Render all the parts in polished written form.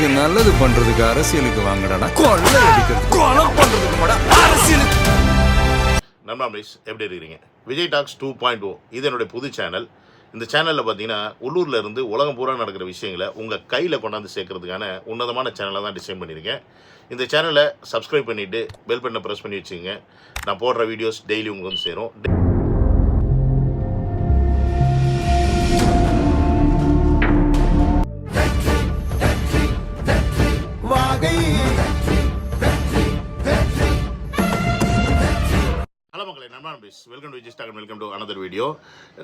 சொசைட்டிக்கு நல்லது பண்றதுக்கு அரசியலுக்கு வாங்கடா, கொள்ளை அடிக்கிறது கொலை பண்றதுக்கு கூட அரசியலுக்கு. நண்பா ப்ளீஸ், எப்படி இருக்கிறீங்க? விஜய் டாக்ஸ் 2.0 இது என்னுடைய புது சேனல். இந்த சேனலில் பார்த்தீங்கன்னா உள்ளூரில் இருந்து உலகம் பூரா நடக்கிற விஷயங்களை உங்கள் கையில் கொண்டாந்து சேர்க்கறதுக்கான உன்னதமான சேனலை தான் டிசைன் பண்ணியிருக்கேன். இந்த சேனலை சப்ஸ்கிரைப் பண்ணிவிட்டு பெல் பட்டனை ப்ரெஸ் பண்ணி வச்சுங்க. நான் போடுற வீடியோஸ் டெய்லி உங்களுக்கு வந்து சேரும். Welcome to Vijay talk, welcome to another video.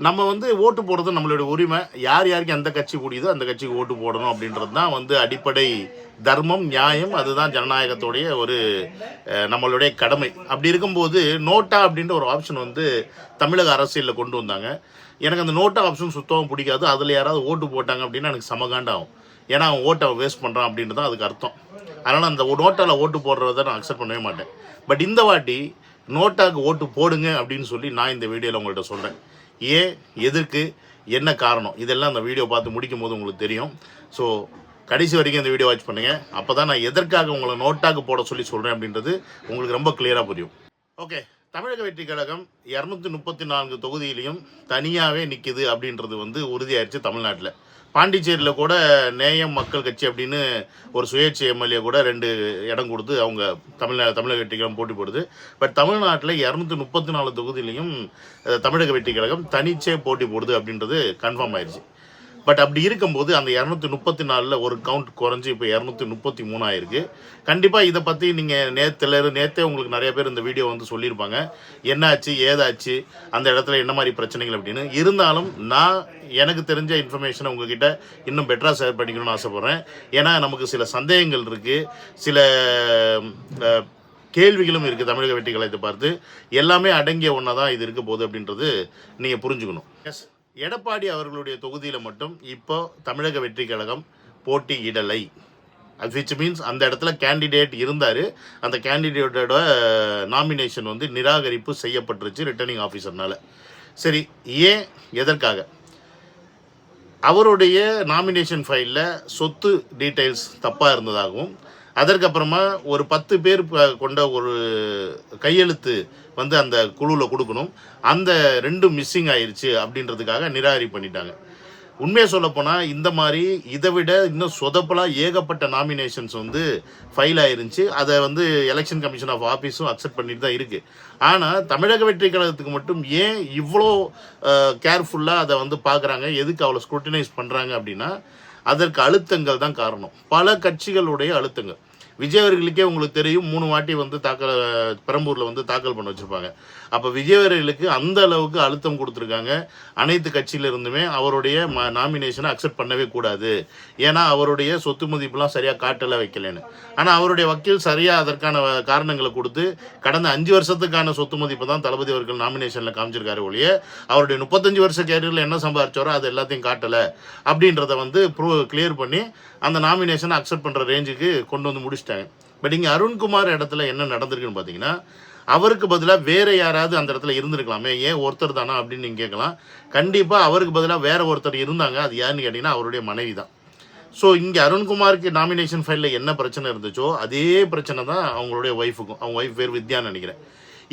நம்ம வந்து ஓட்டு போடுறது நம்மளுடைய உரிமை. யார் யாருக்கு எந்த கட்சி பிடிக்குதோ அந்த கட்சிக்கு ஓட்டு போடணும் அப்படின்றது தான் வந்து அடிப்படை தர்மம், நியாயம். அதுதான் ஜனநாயகத்துடைய ஒரு நம்மளுடைய கடமை. அப்படி இருக்கும்போது நோட்டா அப்படின்ற ஒரு ஆப்ஷன் வந்து தமிழக அரசியலில் கொண்டு வந்தாங்க. எனக்கு அந்த நோட்டா ஆப்ஷன் சுத்தமாக பிடிக்காது. அதில் யாராவது ஓட்டு போட்டாங்க அப்படின்னா எனக்கு சமகாண்டாகும். ஏன்னா அவன் ஓட்டை வேஸ்ட் பண்ணுறான் அப்படின்றது தான் அதுக்கு அர்த்தம். அதனால் அந்த நோட்டாவில் ஓட்டு போடுறத நான் அக்செப்ட் பண்ணவே மாட்டேன். பட் இந்த வாட்டி நோட்டாக்கு ஓட்டு போடுங்க அப்படின்னு சொல்லி நான் இந்த வீடியோவில் உங்கள்கிட்ட சொல்கிறேன். ஏன், எதற்கு, என்ன காரணம், இதெல்லாம் அந்த வீடியோ பார்த்து முடிக்கும் போது உங்களுக்கு தெரியும். ஸோ கடைசி வரைக்கும் இந்த வீடியோ வாட்ச் பண்ணுங்கள். அப்போ தான் நான் எதற்காக உங்களை நோட்டாக்கு போட சொல்லி சொல்கிறேன் அப்படின்றது உங்களுக்கு ரொம்ப கிளியராக புரியும். ஓகே, தமிழக வெற்றி கழகம் 234 தொகுதியிலையும் தனியாகவே நிற்கிது அப்படின்றது வந்து உறுதியாயிருச்சு தமிழ்நாட்டில். பாண்டிச்சேரியில் கூட நேயம் மக்கள் கட்சி அப்படின்னு ஒரு சுயேட்சை எம்எல்ஏ கூட 2 இடம் கொடுத்து அவங்க தமிழக வெற்றி கழகம் போட்டி போடுது. பட் தமிழ்நாட்டில் 234 தொகுதியிலையும் தமிழக வெற்றி கழகம் தனிச்சே போட்டி போடுது அப்படின்றது கன்ஃபார்ம் ஆயிடுச்சு. பட் அப்படி இருக்கும்போது அந்த 234 ஒரு கவுண்ட் குறைஞ்சி இப்போ 233 ஆயிருக்கு. கண்டிப்பாக இதை பற்றி நீங்கள் நேற்றே உங்களுக்கு நிறைய பேர் இந்த வீடியோ வந்து சொல்லியிருப்பாங்க, என்னாச்சு ஏதாச்சு அந்த இடத்துல என்ன மாதிரி பிரச்சனைகள் அப்படின்னு. இருந்தாலும் நான் எனக்கு தெரிஞ்ச இன்ஃபர்மேஷனை உங்ககிட்ட இன்னும் பெட்டராக ஷேர் பண்ணிக்கணும்னு ஆசைப்பட்றேன். ஏன்னா நமக்கு சில சந்தேகங்கள் இருக்குது, சில கேள்விகளும் இருக்குது தமிழக வெற்றி கழகத்தை பார்த்து. எல்லாமே அடங்கிய ஒன்றா தான் இது இருக்க போகுது அப்படின்றது நீங்கள் புரிஞ்சுக்கணும். எஸ், எடப்பாடி அவர்களுடைய தொகுதியில் மட்டும் இப்போ தமிழக வெற்றி கழகம் போட்டியிடலை. விச் மீன்ஸ் அந்த இடத்துல கேண்டிடேட் இருந்தார். அந்த கேண்டிடேட்டோட நாமினேஷன் வந்து நிராகரிப்பு செய்யப்பட்டுருச்சு ரிட்டர்னிங் ஆஃபீஸர்னால. சரி, ஏன், எதற்காக? அவருடைய நாமினேஷன் ஃபைலில் சொத்து டீட்டெயில்ஸ் தப்பாக இருந்ததாகவும், அதற்கப்புறமா ஒரு 10 பேர் கொண்ட ஒரு கையெழுத்து வந்து அந்த குழுவில் கொடுக்கணும், அந்த 2 மிஸ்ஸிங் ஆயிடுச்சு அப்படின்றதுக்காக நிராகரி பண்ணிட்டாங்க. உண்மையை சொல்லப்போனால் இந்த மாதிரி இதை விட இன்னும் சொதப்பலாக ஏகப்பட்ட நாமினேஷன்ஸ் வந்து ஃபைல் ஆயிருந்துச்சு. அதை வந்து எலெக்ஷன் கமிஷன் ஆஃப் ஆஃபீஸும் அக்செப்ட் பண்ணிட்டு தான் இருக்குது. ஆனால் தமிழக வெற்றி கழகத்துக்கு மட்டும் ஏன் இவ்வளோ கேர்ஃபுல்லாக அதை வந்து பார்க்குறாங்க, எதுக்கு அவ்வளோ ஸ்க்ரூட்டினைஸ் பண்ணுறாங்க அப்படின்னா அதற்கு அழுத்தங்கள் தான் காரணம். பல கட்சிகளுடைய அழுத்தங்கள். விஜய் அவர்களுக்கே உங்களுக்கு தெரியும், 3 வாட்டி வந்து பெரம்பூரில் வந்து தாக்கல் பண்ண வச்சுருப்பாங்க. அப்போ விஜய் அவர்களுக்கு அந்த அளவுக்கு அழுத்தம் கொடுத்துருக்காங்க. அனைத்து கட்சியிலிருந்துமே அவருடைய நாமினேஷனை அக்செப்ட் பண்ணவே கூடாது, ஏன்னா அவருடைய சொத்து மதிப்புலாம் சரியாக காட்டலை வைக்கலன்னு. ஆனால் அவருடைய வக்கீல் சரியாக அதற்கான காரணங்களை கொடுத்து கடந்த 5 வருஷத்துக்கான சொத்து மதிப்பு தான் தளபதி அவர்கள் நாமினேஷனில் காமிச்சிருக்காரு ஒழிய அவருடைய 35 வருஷ கேரியரில் என்ன சம்பாதிச்சாரோ அது எல்லாத்தையும் காட்டலை அப்படின்றத வந்து கிளியர் பண்ணி அந்த நாமினேஷனை அக்செப்ட் பண்ணுற ரேஞ்சுக்கு கொண்டு வந்து முடிச்சிட்டாங்க. பட் இங்கே அருண்குமார் இடத்துல என்ன நடந்திருக்குன்னு பார்த்தீங்கன்னா, அவருக்கு பதிலாக வேறு யாராவது அந்த இடத்துல இருந்திருக்கலாமே, ஏன் ஒருத்தர் தானா அப்படின்னு நீங்கள் கேட்கலாம். கண்டிப்பாக அவருக்கு பதிலாக வேறு ஒருத்தர் இருந்தாங்க. அது யாருன்னு கேட்டிங்கன்னா அவருடைய மனைவி தான். ஸோ இங்கே அருண்குமாருக்கு நாமினேஷன் ஃபைலில் என்ன பிரச்சனை இருந்துச்சோ அதே பிரச்சனை தான் அவங்களுடைய ஒய்ஃபுக்கும். அவங்க ஒய்ஃப் பேர் வித்யான்னு நினைக்கிறேன்.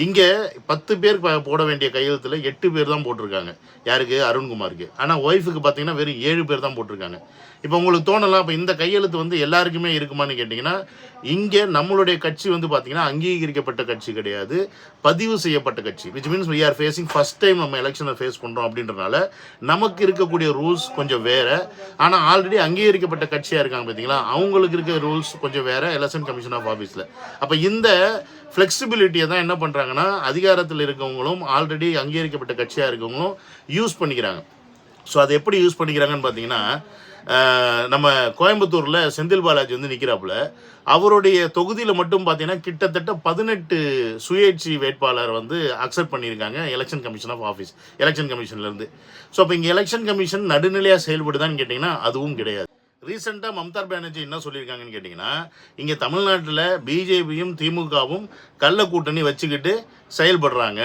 இங்கே 10 பேர் போட வேண்டிய கையெழுத்தில் 8 பேர் தான் போட்டிருக்காங்க. யாருக்கு? அருண்குமாருக்கு. ஆனால் ஒய்ஃபுக்கு பார்த்தீங்கன்னா வெறும் 7 பேர் தான் போட்டிருக்காங்க. இப்போ உங்களுக்கு தோணலாம், இப்போ இந்த கையெழுத்து வந்து எல்லாருக்குமே இருக்குமான்னு கேட்டிங்கன்னா, இங்கே நம்மளுடைய கட்சி வந்து பார்த்தீங்கன்னா அங்கீகரிக்கப்பட்ட கட்சி கிடையாது, பதிவு செய்யப்பட்ட கட்சி. Which means we are facing first time நம்ம எலெக்ஷனை ஃபேஸ் பண்ணுறோம் அப்படின்றனால நமக்கு இருக்கக்கூடிய ரூல்ஸ் கொஞ்சம் வேறு. ஆனால் ஆல்ரெடி அங்கீகரிக்கப்பட்ட கட்சியாக இருக்காங்க பார்த்தீங்களா, அவங்களுக்கு இருக்க ரூல்ஸ் கொஞ்சம் வேறு எலெக்ஷன் கமிஷன் ஆஃப் ஆஃபீஸில். அப்போ இந்த ஃப்ளெக்சிபிலிட்டியை தான் என்ன பண்ணுறாங்கன்னா அதிகாரத்தில் இருக்கவங்களும் ஆல்ரெடி அங்கீகரிக்கப்பட்ட கட்சியாக இருக்கவங்களும் யூஸ் பண்ணிக்கிறாங்க. ஸோ அதை எப்படி யூஸ் பண்ணிக்கிறாங்கன்னு பார்த்தீங்கன்னா, நம்ம கோயம்புத்தூரில் செந்தில் பாலாஜி வந்து நிற்கிறாப்புல, அவருடைய தொகுதியில் மட்டும் பார்த்தீங்கன்னா கிட்டத்தட்ட 18 சுயேட்சை வேட்பாளர் வந்து அக்செப்ட் பண்ணியிருக்காங்க election commission of office, election கமிஷன்லேருந்து. ஸோ இப்போ இங்கே எலெக்ஷன் கமிஷன் நடுநிலையாக செயல்படுதான்னு கேட்டிங்கன்னா அதுவும் கிடையாது. ரீசெண்டாக மம்தா பானர்ஜி என்ன சொல்லியிருக்காங்கன்னு கேட்டிங்கன்னா, இங்கே தமிழ்நாட்டில் பிஜேபியும் திமுகவும் கள்ள கூட்டணி வச்சுக்கிட்டு செயல்படுறாங்க,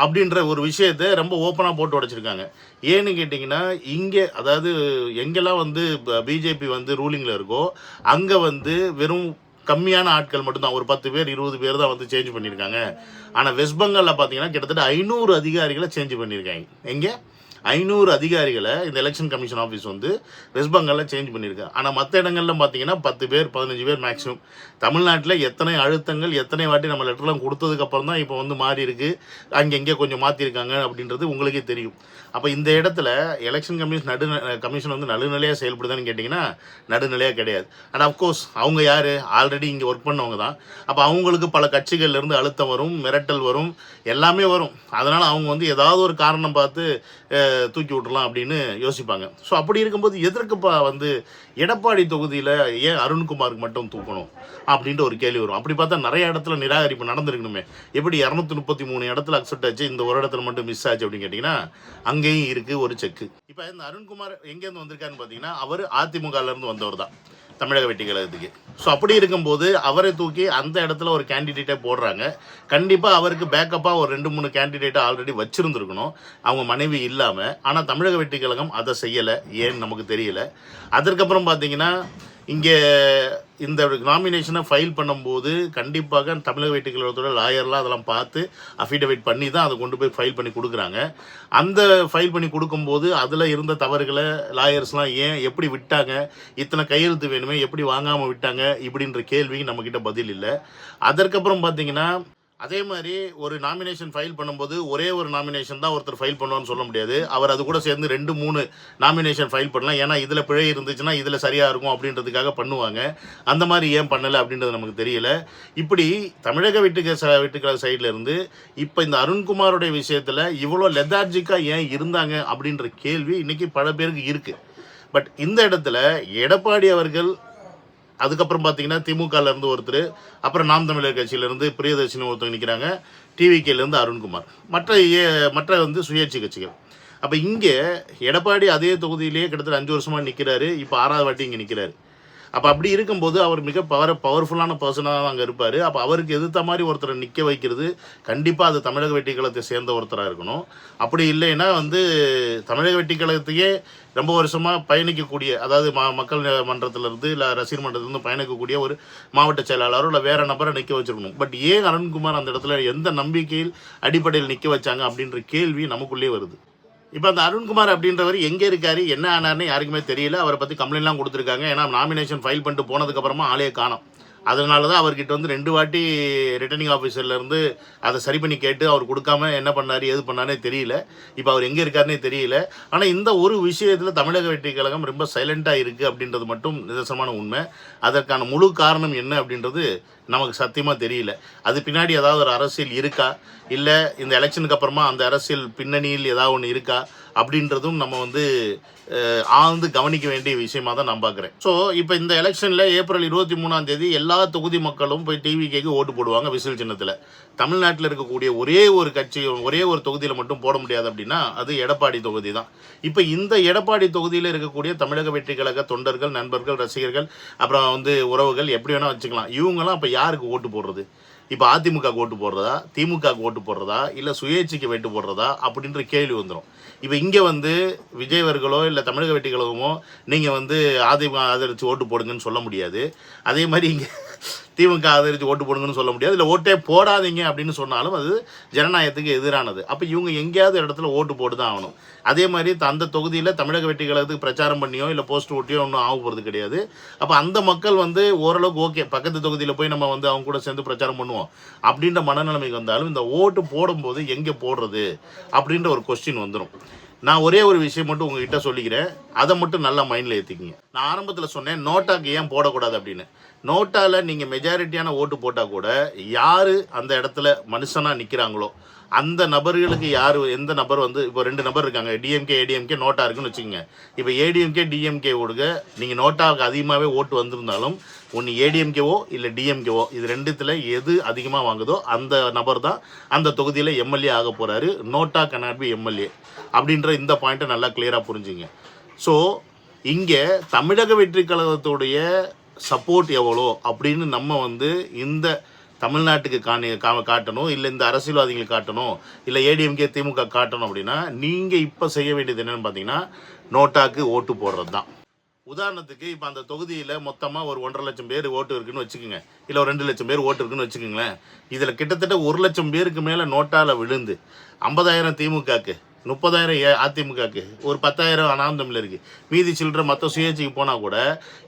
அப்படின்ற ஒரு விஷயத்தை ரொம்ப ஓப்பனாக போட்டு உடைச்சிருக்காங்க. ஏன்னு கேட்டிங்கன்னா, இங்கே அதாவது எங்கெல்லாம் வந்து பிஜேபி வந்து ரூலிங்கில் இருக்கோ அங்கே வந்து வெறும் கம்மியான ஆட்கள் மட்டும்தான், ஒரு 10 பேர் 20 பேர் தான் வந்து சேஞ்ச் பண்ணியிருக்காங்க. ஆனால் வெஸ்ட் பெங்காலில் பார்த்தீங்கன்னா கிட்டத்தட்ட 500 அதிகாரிகளை சேஞ்ச் பண்ணியிருக்காங்க. எங்கே 500 அதிகாரிகளை இந்த எலெக்ஷன் கமிஷன் ஆஃபீஸ் வந்து வெஸ்ட் பெங்காலில் சேஞ்ச் பண்ணியிருக்காங்க. ஆனால் மற்ற இடங்கள்லாம் பார்த்தீங்கன்னா 10 பேர் 15 பேர் மேக்ஸிமம். தமிழ்நாட்டில் எத்தனை அழுத்தங்கள் எத்தனை வாட்டி நம்ம லெட்டர்லாம் கொடுத்ததுக்கப்புறம் தான் இப்போ வந்து மாறி இருக்குது, அங்கங்கே கொஞ்சம் மாற்றிருக்காங்க அப்படின்றது உங்களுக்கே தெரியும். அப்போ இந்த இடத்துல எலெக்ஷன் கமிஷன் வந்து நடுநிலையாக செயல்படுதான்னு கேட்டிங்கன்னா நடுநிலையாக கிடையாது. அண்ட் அஃப்கோர்ஸ் அவங்க யார், ஆல்ரெடி இங்கே ஒர்க் பண்ணவங்க தான். அப்போ அவங்களுக்கு பல கட்சிகள்லேருந்து அழுத்தம் வரும், மிரட்டல் வரும், எல்லாமே வரும். அதனால் அவங்க வந்து ஏதாவது ஒரு காரணம் பார்த்து தூக்கி விட்டுலாம் அப்படின்னு யோசிப்பாங்க. ஸோ அப்படி இருக்கும்போது எதற்குப்பா வந்து எடப்பாடி தொகுதியில் ஏன் அருண்குமாருக்கு மட்டும் தூக்கணும் அப்படின்ற ஒரு கேள்வி வரும். அப்படி பார்த்தா நிறைய இடத்துல நிராகரிப்பு நடந்திருக்கணுமே. எப்படி 233 இடத்துல அக்செப்ட் ஆச்சு, இந்த ஒரு இடத்துல மட்டும் மிஸ் ஆச்சு அப்படின்னு கேட்டிங்கன்னா அங்கேயும் இருக்குது ஒரு செக்கு. இப்போ இந்த அருண்குமார் எங்கேருந்து வந்திருக்காருன்னு பார்த்தீங்கன்னா அவர் அதிமுகலேருந்து வந்தவர் தான் தமிழக வெற்றி கழகத்துக்கு. ஸோ அப்படி இருக்கும்போது அவரை தூக்கி அந்த இடத்துல ஒரு கேண்டிடேட்டை போடுறாங்க. கண்டிப்பாக அவருக்கு பேக்கப்பாக ஒரு 2-3 கேண்டிடேட்டை ஆல்ரெடி வச்சுருந்துருக்கணும் அவங்க மனைவி இல்லாமல். ஆனால் தமிழக வெற்றி கழகம் அதை செய்யலை, ஏன்னு நமக்கு தெரியல. அதற்கப்புறம் பார்த்தீங்கன்னா இங்கே இந்த நாமினேஷனை ஃபைல் பண்ணும்போது கண்டிப்பாக தமிழக வெற்றி கழகத்தோட லாயர்லாம் அதெல்லாம் பார்த்து அஃபிடவிட் பண்ணி தான் அதை கொண்டு போய் ஃபைல் பண்ணி கொடுக்குறாங்க. அந்த ஃபைல் பண்ணி கொடுக்கும்போது அதில் இருந்த தவறுகளை லாயர்ஸ்லாம் ஏன் எப்படி விட்டாங்க, இத்தனை கையெழுத்து வேணுமே எப்படி வாங்காமல் விட்டாங்க இப்படின்ற கேள்விக்கு நம்மக்கிட்ட பதில் இல்லை. அதற்கப்புறம் பார்த்தீங்கன்னா அதே மாதிரி ஒரு நாமினேஷன் ஃபைல் பண்ணும்போது ஒரே ஒரு நாமினேஷன் தான் ஒருத்தர் ஃபைல் பண்ணுவான்னு சொல்ல முடியாது. அவர் அது கூட சேர்ந்து 2-3 நாமினேஷன் ஃபைல் பண்ணலாம். ஏன்னா இதில் பிழை இருந்துச்சுன்னா இதில் சரியாக இருக்கும் அப்படின்றதுக்காக பண்ணுவாங்க. அந்த மாதிரி ஏன் பண்ணலை அப்படின்றது நமக்கு தெரியல. இப்படி தமிழக வெற்றிக்கழக சைடில் இருந்து இப்போ இந்த அருண்குமாரோடைய விஷயத்தில் இவ்வளோ லெதார்ஜிக்காக ஏன் இருந்தாங்க அப்படின்ற கேள்வி இன்றைக்கி பல பேருக்கு இருக்குது. பட் இந்த இடத்துல எடப்பாடி அவர்கள், அதுக்கப்புறம் பார்த்தீங்கன்னா திமுகலேருந்து ஒருத்தர், அப்புறம் நாம் தமிழர் கட்சியிலேருந்து பிரியதர்ஷினி ஒருத்தர் நிற்கிறாங்க, டிவிகேலேருந்து அருண்குமார், மற்ற வந்து சுயேட்சை கட்சிகள். அப்போ இங்கே எடப்பாடி அதே தொகுதியிலேயே கிட்டத்தட்ட 5 வருஷமாக நிற்கிறாரு, இப்போ 6வது வாட்டி இங்கே நிற்கிறாரு. அப்போ அப்படி இருக்கும்போது அவர் மிக பவர்ஃபுல்லான பர்சனாக தான் அங்கே இருப்பார். அப்போ அவருக்கு எதிர்த்த மாதிரி ஒருத்தரை நிற்க வைக்கிறது கண்டிப்பாக அது தமிழக வெற்றி கழகத்தை சேர்ந்த ஒருத்தராக இருக்கணும். அப்படி இல்லைன்னா வந்து தமிழக வெற்றி கழகத்தையே ரொம்ப வருஷமாக பயணிக்கக்கூடிய, அதாவது மக்கள் மன்றத்திலேருந்து இல்லை ரசிகர் மன்றத்திலேருந்து பயணிக்கக்கூடிய ஒரு மாவட்ட செயலாளரோ இல்லை வேறு நபரை நிற்க வச்சிருக்கணும். பட் ஏன் அருண்குமார் அந்த இடத்துல எந்த நம்பிக்கையில் அடிப்படையில் நிற்க வச்சாங்க அப்படின்ற கேள்வி நமக்குள்ளே வருது. இப்போ அந்த அருண்குமார் அப்படின்றவர் எங்கே இருக்கார், என்ன ஆனார்னு யாருக்குமே தெரியல. அவரை பற்றி கம்ப்ளைண்ட்லாம் கொடுத்துருக்காங்க. ஏன்னா நாமினேஷன் ஃபைல் பண்ணிட்டு போனதுக்கப்புறமா ஆளே காணோம். அதனால தான் அவர்கிட்ட வந்து 2 வாட்டி ரிட்டர்னிங் ஆஃபீஸர்லேருந்து அதை சரி பண்ணி கேட்டு அவர் கொடுக்காம என்ன பண்ணார் ஏது பண்ணாரே தெரியல. இப்போ அவர் எங்கே இருக்காருன்னே தெரியல. ஆனால் இந்த ஒரு விஷயத்தில் தமிழக வெற்றி கழகம் ரொம்ப சைலண்ட்டாக இருக்குது அப்படின்றது மட்டும் நிதர்சனமான உண்மை. அதற்கான முழு காரணம் என்ன அப்படின்றது நமக்கு சத்தியமாக தெரியல. அது பின்னாடி ஏதாவது ஒரு அரசியல் இருக்கா, இல்லை இந்த எலெக்ஷனுக்கு அப்புறமா அந்த அரசியல் பின்னணியில் ஏதாவது ஒன்று இருக்கா அப்படின்றதும் நம்ம வந்து ஆழ்ந்து கவனிக்க வேண்டிய விஷயமாக தான் நான் பார்க்குறேன். ஸோ இப்போ இந்த எலெக்ஷனில் ஏப்ரல் 23ஆம் தேதி எல்லா தொகுதி மக்களும் போய் டிவிகேக்கு ஓட்டு போடுவாங்க விசில் சின்னத்தில். தமிழ்நாட்டில் இருக்கக்கூடிய ஒரே ஒரு கட்சி ஒரே ஒரு தொகுதியில் மட்டும் போட முடியாது அப்படின்னா அது எடப்பாடி தொகுதி தான். இப்போ இந்த எடப்பாடி தொகுதியில் இருக்கக்கூடிய தமிழக வெற்றி கழக தொண்டர்கள், நண்பர்கள், ரசிகர்கள், அப்புறம் வந்து உறவுகள் எப்படி வேணால் வச்சுக்கலாம். இவங்கெல்லாம் இப்போ யாருக்கு ஓட்டு போடுறது? இப்போ அதிமுக ஓட்டு போடுறதா, திமுக ஓட்டு போடுறதா, இல்லை சுயேட்சைக்கு வெட்டு போடுறதா அப்படின்ற கேள்வி வந்துடும். இப்போ இங்கே வந்து விஜய் அவர்களோ இல்லை தமிழக வெற்றி கழகமோ நீங்கள் வந்து அதிமுக ஆதரித்து ஓட்டு போடுங்கன்னு சொல்ல முடியாது. அதே மாதிரி இங்கே திமுக ஆதரித்து ஓட்டு போடுங்கன்னு சொல்ல முடியாது. இல்லை ஓட்டே போடாதீங்க அப்படின்னு சொன்னாலும் அது ஜனநாயகத்துக்கு எதிரானது. அப்போ இவங்க எங்கேயாவது இடத்துல ஓட்டு போட்டு தான் ஆகணும். அதே மாதிரி அந்த தொகுதியில் தமிழக வெற்றி கழகத்துக்கு பிரச்சாரம் பண்ணியோ இல்லை போஸ்ட் ஓட்டியோ ஒன்றும் ஆக போகிறது கிடையாது. அப்போ அந்த மக்கள் வந்து ஓரளவுக்கு ஓகே, பக்கத்து தொகுதியில் போய் நம்ம வந்து அவங்க கூட சேர்ந்து பிரச்சாரம் பண்ணுவோம் அப்படின்ற மனநிலைமைக்கு வந்தாலும் இந்த ஓட்டு போடும்போது எங்கே போடுறது அப்படின்ற ஒரு கொஸ்டின் வந்துடும். நான் ஒரே ஒரு விஷயம் மட்டும் உங்ககிட்ட சொல்லிக்கிறேன், அதை மட்டும் நல்லா மைண்டில் ஏற்றிக்கிங்க. நான் ஆரம்பத்தில் சொன்னேன் நோட்டாக்கு ஏன் போடக்கூடாது அப்படின்னு. நோட்டாவில் நீங்கள் மெஜாரிட்டியான ஓட்டு போட்டால் கூட யார் அந்த இடத்துல மனுஷனாக நிற்கிறாங்களோ அந்த நபர்களுக்கு யார் எந்த நபர் வந்து இப்போ 2 நபர் இருக்காங்க, டிஎம்கே ஏடிஎம்கே நோட்டா இருக்குன்னு வச்சுக்கோங்க. இப்போ ஏடிஎம்கே டிஎம்கே ஓடுக நீங்கள் நோட்டாவுக்கு அதிகமாகவே ஓட்டு வந்திருந்தாலும் ஒன்று ஏடிஎம்கேவோ இல்லை டிஎம்கேவோ இது 2த்தில் எது அதிகமாக வாங்குதோ அந்த நபர் தான் அந்த தொகுதியில் எம்எல்ஏ ஆக போகிறாரு. நோட்டா கனாட் பி எம்எல்ஏ அப்படின்ற இந்த பாயிண்ட்டை நல்லா கிளியராக புரிஞ்சுங்க. ஸோ இங்கே தமிழக வெற்றி கழகத்துடைய சப்போர்ட் எவ்வளோ அப்படின்னு நம்ம வந்து இந்த தமிழ்நாட்டுக்கு காட்டணும், இல்லை இந்த அரசியல்வாதிகளுக்கு காட்டணும், இல்லை ஏடிஎம்கே திமுக காட்டணும் அப்படின்னா நீங்கள் இப்போ செய்ய வேண்டியது என்னென்னு பார்த்தீங்கன்னா நோட்டாக்கு ஓட்டு போடுறது தான். உதாரணத்துக்கு இப்போ அந்த தொகுதியில் மொத்தமாக ஒரு 1.5 லட்சம் பேர் ஓட்டு இருக்குன்னு வச்சுக்கோங்க, இல்லை ஒரு 2 லட்சம் பேர் ஓட்டு இருக்குன்னு வச்சுக்கோங்களேன். இதில் கிட்டத்தட்ட 1 லட்சம் பேருக்கு மேலே நோட்டால் விழுந்து 50,000 திமுகக்கு, 30,000 அதிமுகக்கு, ஒரு 10,000 நாம் தமிழருக்கு, மீதி சில்லற மற்ற சுயேட்சைக்கு போனால் கூட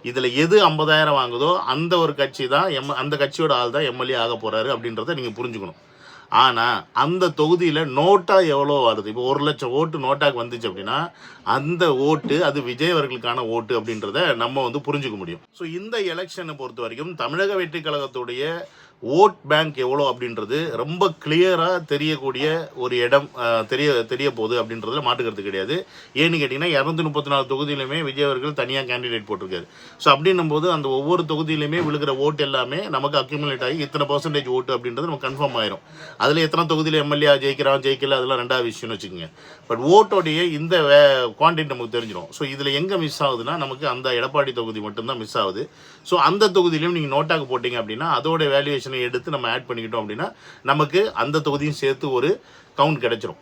இதில் எது 50,000 வாங்குதோ அந்த ஒரு கட்சி தான் அந்த கட்சியோட ஆள் தான் எம்எல்ஏ ஆக போகிறாரு அப்படின்றத நீங்கள் புரிஞ்சுக்கணும். ஆனால் அந்த தொகுதியில் நோட்டா எவ்வளோ வருது? இப்போ 1 லட்சம் ஓட்டு நோட்டாக்கு வந்துச்சு அப்படின்னா அந்த ஓட்டு அது விஜய் அவர்களுக்கான ஓட்டு அப்படின்றத நம்ம வந்து புரிஞ்சுக்க முடியும். ஸோ இந்த எலெக்ஷனை பொறுத்த வரைக்கும் தமிழக வெற்றி கழகத்துடைய ஓட் பேங்க் எவ்வளோ அப்படின்றது ரொம்ப கிளியராக தெரியக்கூடிய ஒரு இடம் தெரிய போகுது அப்படின்றதுல மாட்டுக்கிறது கிடையாது. ஏன்னு கேட்டிங்கன்னா 234 தொகுதியிலுமே விஜய் அவர்கள் தனியாக கேண்டிடேட் போட்டிருக்காரு. ஸோ அப்படின்னும் போது அந்த ஒவ்வொரு தொகுதியிலுமே விழுகிற ஓட்டு எல்லாமே நமக்கு அக்யூமுலேட் ஆகி இத்தனை % ஓட்டு அப்படின்றது நமக்கு கன்ஃபார்ம் ஆயிரும். அதில் எத்தனை தொகுதியில் எம்எல்ஏ ஜெயிக்கல அதெல்லாம் 2வது விஷயம்னு வச்சுக்கோங்க. பட் ஓட்டோடைய இந்த குவான்டிட்டி நமக்கு தெரிஞ்சிடும். ஸோ இதில் எங்கே மிஸ் ஆகுதுன்னா நமக்கு அந்த எடப்பாடி தொகுதி மட்டும்தான் மிஸ் ஆகுது. ஸோ அந்த தொகுதியிலையும் நீங்கள் நோட்டாக்கு போட்டிங்க அப்படின்னா அதோட வேல்யூவேஷனை எடுத்து நம்ம ஆட் பண்ணிக்கிட்டோம் அப்படின்னா நமக்கு அந்த தொகுதியும் சேர்த்து ஒரு கவுண்ட் கிடைச்சிரும்.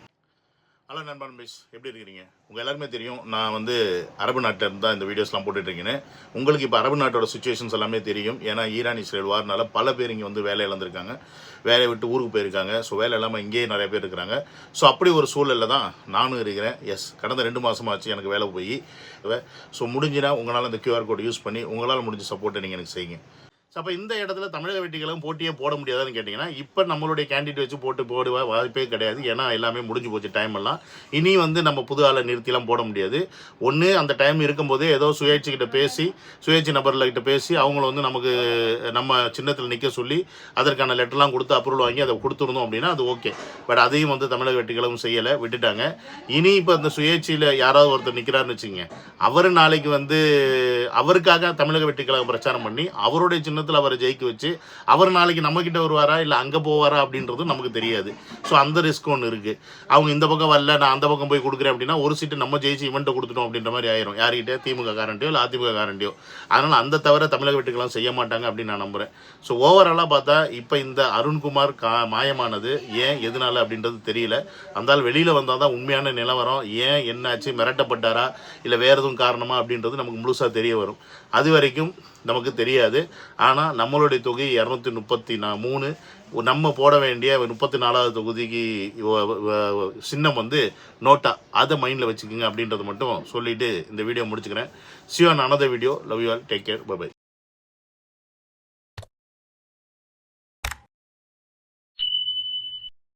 ஹலோ நண்பன் மிஸ், எப்படி இருக்கிறீங்க? உங்கள் எல்லாருமே தெரியும் நான் வந்து அரபு நாட்டில் தான் இந்த வீடியோஸ்லாம் போட்டுட்ருக்கேன்னு. உங்களுக்கு இப்போ அரபு நாட்டோட சுச்சுவேஷன்ஸ் எல்லாமே தெரியும். ஏன்னா ஈரான் இஸ்ரேல் வார்னால பல பேர் இங்கே வந்து வேலை இழந்திருக்காங்க, வேலையை விட்டு ஊருக்கு போயிருக்காங்க. ஸோ வேலை இல்லாமல் இங்கேயே நிறைய பேர் இருக்கிறாங்க. ஸோ அப்படி ஒரு சூழலில் தான் நானும் இருக்கிறேன். கடந்த 2 மாதமாச்சு எனக்கு வேலை போய். ஸோ முடிஞ்சுன்னா உங்களால் இந்த QR கோட் யூஸ் பண்ணி உங்களால் முடிஞ்ச சப்போர்ட்டை நீங்கள் எனக்கு செய்யுங்க. ஸோ அப்போ இந்த இடத்துல தமிழக வெற்றிகளும் போட்டியே போட முடியாதான்னு கேட்டிங்கன்னா இப்போ நம்மளுடைய கேண்டிடேட் வச்சு போடுவ வாய்ப்பே கிடையாது. ஏன்னா எல்லாமே முடிஞ்சு போச்சு டைம் எல்லாம். இனி வந்து நம்ம புது ஆளை நிறுத்திலாம் போட முடியாது. ஒன்று அந்த டைம் இருக்கும்போதே ஏதோ சுயேட்சை நபர்கள்கிட்ட பேசி அவங்கள வந்து நம்ம சின்னத்தில் நிற்க சொல்லி அதற்கான லெட்டர்லாம் கொடுத்து அப்ரூவல் வாங்கி அதை கொடுத்துருந்தோம் அப்படின்னா அது ஓகே. பட் அதையும் வந்து தமிழக வெற்றிகளும் செய்யலை, விட்டுட்டாங்க. இனி இப்போ அந்த சுயேட்சையில் யாராவது ஒருத்தர் நிற்கிறாருன்னு வச்சுங்க, அவர் நாளைக்கு வந்து அவருக்காக தமிழக வெற்றிக்கழகம் பிரச்சாரம் பண்ணி அவருடைய சின்ன அவரை ஜெயிக்க வச்சு அவர் நாளைக்கு நம்ம கிட்ட வருவாரா இல்லை அங்கே போவாரா அப்படின்றது நமக்கு தெரியாது. ஸோ அந்த ரிஸ்க் ஒன்று இருக்குது. அவங்க இந்த பக்கம் வரல, நான் அந்த பக்கம் போய் கொடுக்குறேன் அப்படின்னா ஒரு சீட்டு நம்ம ஜெயிச்சு இவன்ட்ட கொடுத்துட்டோம் அப்படின்ற மாதிரி ஆயிரும். யார்கிட்ட? திமுக காரண்டியோ இல்லை அதிமுக காரண்டியோ. அதனால் அந்த தவிர தமிழக வெற்றிக்கெல்லாம் செய்ய மாட்டாங்க அப்படின்னு நான் நம்புகிறேன். ஸோ ஓவராலாக பார்த்தா இப்போ இந்த அருண்குமார் மாயமானது ஏன் எதனால அப்படின்றது தெரியல. அந்தால் வெளியில் வந்தால் தான் உண்மையான நிலவரம். ஏன் என்னாச்சு, மிரட்டப்பட்டாரா இல்லை வேறு எதுவும் காரணமா அப்படின்றது நமக்கு முழுசாக தெரிய வரும். அது வரைக்கும் நமக்கு தெரியாது. ஆனால் நம்மளுடைய தொகை 233. நம்ம போட வேண்டிய 34வது தொகுதிக்கு சின்னம் வந்து நோட்டா. அதை மைண்டில் வச்சுக்கோங்க அப்படின்றத மட்டும் சொல்லிவிட்டு இந்த வீடியோ முடிச்சுக்கிறேன். See you on another video. Love you all. Take care. Bye bye.